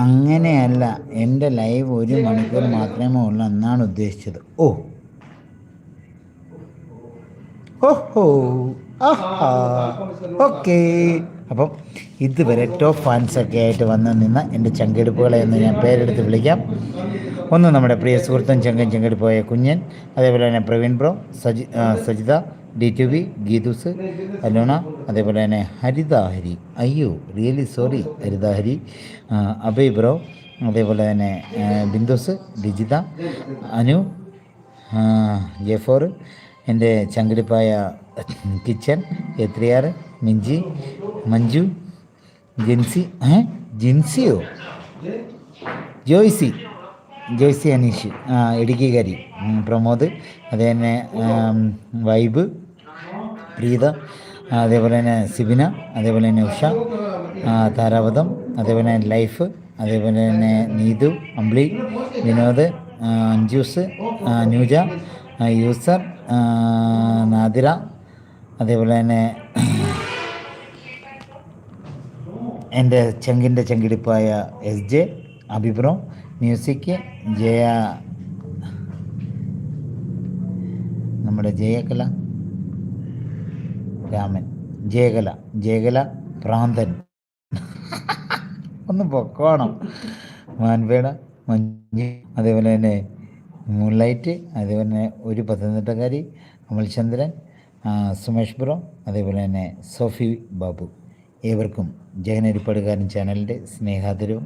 അങ്ങനെയല്ല, എൻ്റെ ലൈവ് 1 മണിക്കൂർ മാത്രമേ ഉള്ളൂ എന്നാണ് ഉദ്ദേശിച്ചത്. ഓഹോ, ആഹാ, ഓക്കെ. അപ്പം ഇതുവരെ ടോപ്പ് ഫാൻസൊക്കെ ആയിട്ട് വന്ന് നിന്ന എൻ്റെ ചങ്കെടുപ്പുകളെ എന്ന് ഞാൻ പേരെടുത്ത് വിളിക്കാം. ഒന്ന് നമ്മുടെ പ്രിയ സുഹൃത്തും ചെങ്കെടുപ്പായ കുഞ്ഞൻ, അതേപോലെ തന്നെ പ്രവീൺ ബ്രോ, സജിത, D2B, ഗീതൂസ്, അലോണ, അതേപോലെ തന്നെ ഹരിതാഹരി, അയ്യോ റിയലി സോറി ഹരിതാഹരി, അഭയ് ബ്രോ, അതേപോലെ തന്നെ ബിന്ദുസ്, ഡിജിത, അനു, ജെഫോർ, എൻ്റെ ചങ്കെടുപ്പായ കിച്ചൻ, എത്രിയാർ, മിഞ്ചി, മഞ്ജു, ജിൻസിയോ, ജോയ്സി അനീഷ്, ഇടുക്കിക്കാരി, പ്രമോദ്, അതേ തന്നെ വൈബ്, പ്രീത, അതേപോലെ തന്നെ സിബിന, അതേപോലെ തന്നെ ഉഷ, താരാവതം, അതേപോലെ തന്നെ ലൈഫ്, അതേപോലെ തന്നെ നീതു, അമ്പിളി, വിനോദ്, അഞ്ജൂസ്, ന്യൂജ, യൂസർ, നാദിറ, അതേപോലെ തന്നെ എൻ്റെ ചെങ്കിടിപ്പായ SJ, അഭിപ്രോ, മ്യൂസിക്, നമ്മുടെ ജയകല രാമൻ, ജയകല പ്രാന്തൻ, ഒന്ന് പൊക്കോണം, മാൻപേട, മഞ്ഞ്, അതേപോലെ തന്നെ മൂൺലൈറ്റ്, അതേപോലെ തന്നെ ഒരു പത്തനംതിട്ടക്കാരി, അമൽചന്ദ്രൻ, സുമേഷ് ബ്രോ, അതേപോലെ തന്നെ സോഫി ബാബു. ഏവർക്കും ജയനരിപ്പാടുകാരൻ ചാനലിൻ്റെ സ്നേഹാദരവും